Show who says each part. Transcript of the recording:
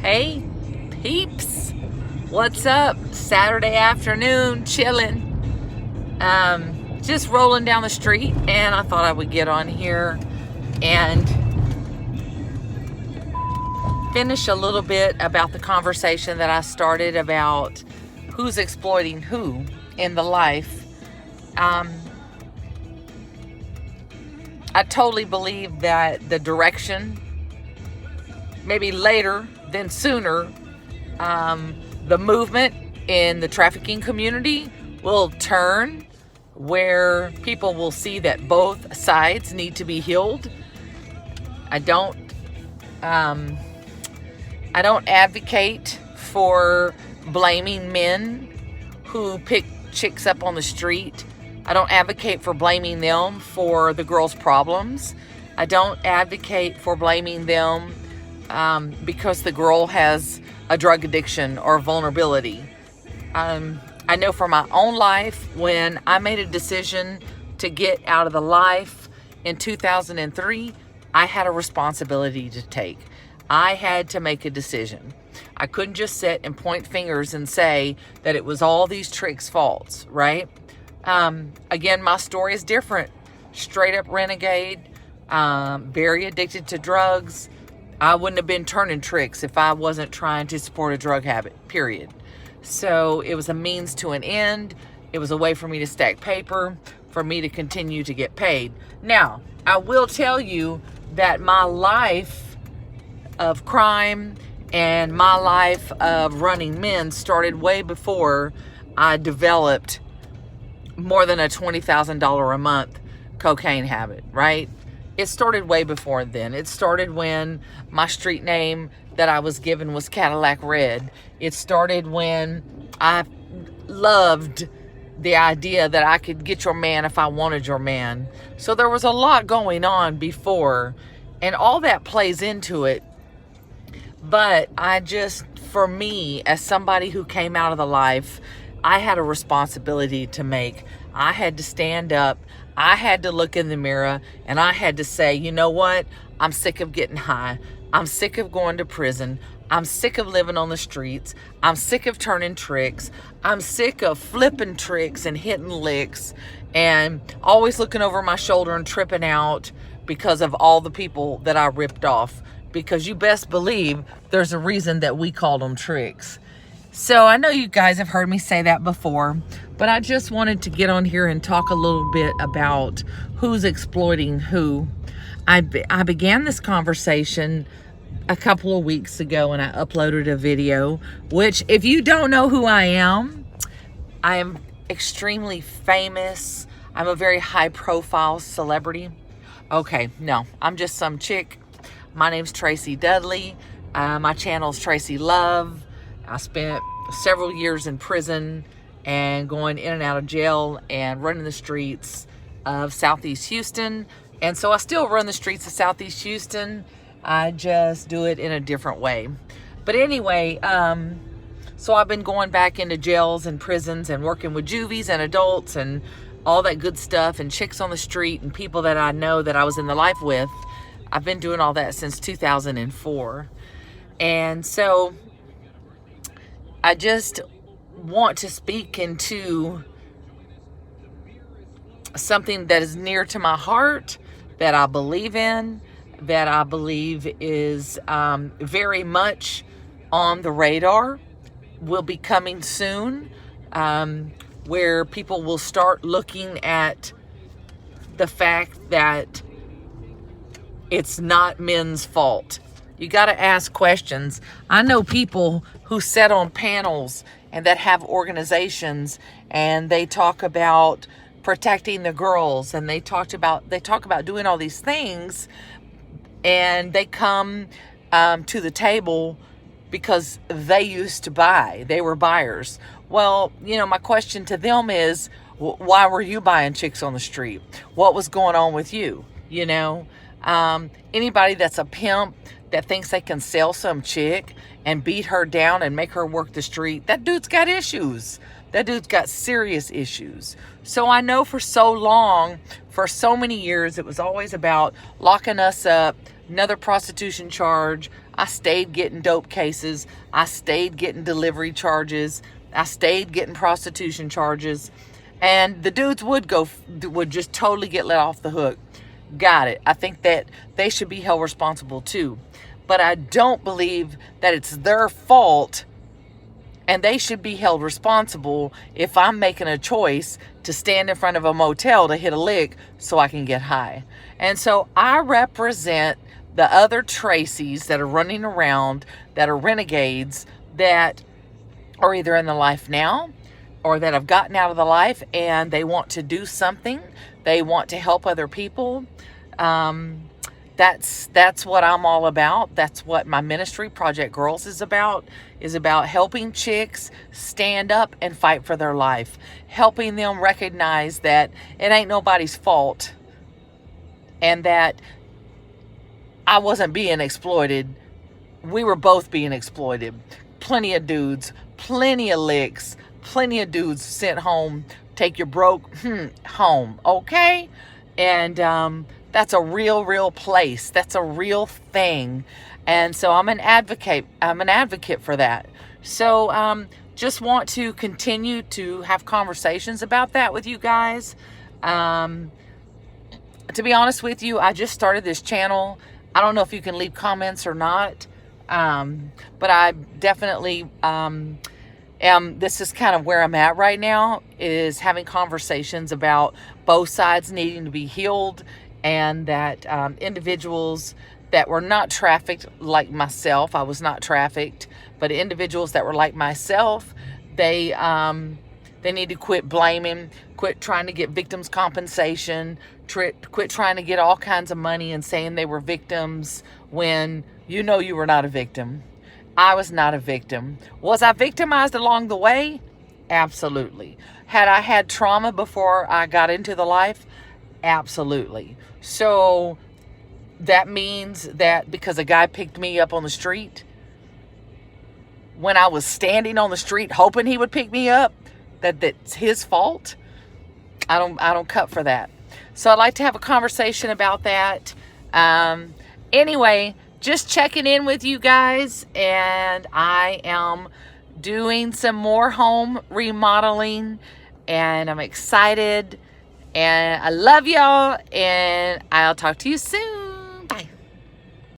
Speaker 1: Hey, peeps, what's up? Saturday afternoon, chilling. Just rolling down the street, and I thought I would get on here and finish a little bit about the conversation that I started about who's exploiting who in the life. I totally believe that the direction, maybe later than sooner, the movement in the trafficking community will turn where people will see that both sides need to be healed. I don't advocate for blaming men who pick chicks up on the street. I don't advocate for blaming them for the girls' problems. I don't advocate for blaming them because the girl has a drug addiction or vulnerability. I know for my own life, when I made a decision to get out of the life in 2003, I had a responsibility to take. I had to make a decision. I couldn't just sit and point fingers and say that it was all these tricks' faults, right? Again, my story is different. Straight up renegade, very addicted to drugs. I wouldn't have been turning tricks if I wasn't trying to support a drug habit, period. So it was a means to an end. It was a way for me to stack paper, for me to continue to get paid. Now, I will tell you that my life of crime and my life of running men started way before I developed more than a $20,000 a month cocaine habit, right? It started way before then. It started when my street name that I was given was Cadillac Red. It started when I loved the idea that I could get your man if I wanted your man. So there was a lot going on before, and all that plays into it. But for me, as somebody who came out of the life, I had a responsibility to make. I had to stand up. I had to look in the mirror, and I had to say, you know what? I'm sick of getting high. I'm sick of going to prison. I'm sick of living on the streets. I'm sick of turning tricks. I'm sick of flipping tricks and hitting licks and always looking over my shoulder and tripping out because of all the people that I ripped off. Because you best believe there's a reason that we called them tricks. So I know you guys have heard me say that before, but I just wanted to get on here and talk a little bit about who's exploiting who. I began this conversation a couple of weeks ago, and I uploaded a video, which, if you don't know who I am extremely famous. I'm a very high profile celebrity. Okay, no, I'm just some chick. My name's Tracy Dudley. My channel's Tracy Love. I spent several years in prison and going in and out of jail and running the streets of Southeast Houston. And so I still run the streets of Southeast Houston. I just do it in a different way. But anyway, so I've been going back into jails and prisons and working with juvies and adults and all that good stuff and chicks on the street and people that I know that I was in the life with. I've been doing all that since 2004. And so I just want to speak into something that is near to my heart, that I believe in, that I believe is very much on the radar, will be coming soon, where people will start looking at the fact that it's not men's fault. You got to ask questions. I know people who sit on panels and that have organizations, and they talk about protecting the girls, and they talk about doing all these things, and they come to the table because they used to buy. They were buyers. Well, my question to them is, why were you buying chicks on the street? What was going on with you? Anybody that's a pimp that thinks they can sell some chick and beat her down and make her work the street, that dude's got issues. That dude's got serious issues. So I know for so long, for so many years, it was always about locking us up, another prostitution charge. I stayed getting dope cases. I stayed getting delivery charges. I stayed getting prostitution charges. And the dudes would just totally get let off the hook. Got it. I think that they should be held responsible too. But I don't believe that it's their fault, and they should be held responsible if I'm making a choice to stand in front of a motel to hit a lick so I can get high. And so I represent the other Tracys that are running around, that are renegades, that are either in the life now or that have gotten out of the life and they want to do something. They want to help other people. That's what I'm all about. That's what my ministry, Project Girls, is about helping chicks stand up and fight for their life, helping them recognize that it ain't nobody's fault and that I wasn't being exploited. We were both being exploited. Plenty of dudes, plenty of licks, plenty of dudes sent home. Take your broke home, okay? And that's a real place. That's a real thing. And so I'm an advocate. I'm an advocate for that. So just want to continue to have conversations about that with you guys. To be honest with you, I just started this channel. I don't know if you can leave comments or not. But I definitely this is kind of where I'm at right now, is having conversations about both sides needing to be healed, and that individuals that were not trafficked like myself, I was not trafficked, but individuals that were like myself, they need to quit blaming, quit trying to get victims compensation, quit trying to get all kinds of money and saying they were victims when you know you were not a victim. I was not a victim. Was I victimized along the way? Absolutely. Had I had trauma before I got into the life? Absolutely. So that means that because a guy picked me up on the street, when I was standing on the street hoping he would pick me up, that's his fault? I don't cut for that. So I'd like to have a conversation about that. Anyway, just checking in with you guys, and I am doing some more home remodeling, and I'm excited, and I love y'all, and I'll talk to you soon.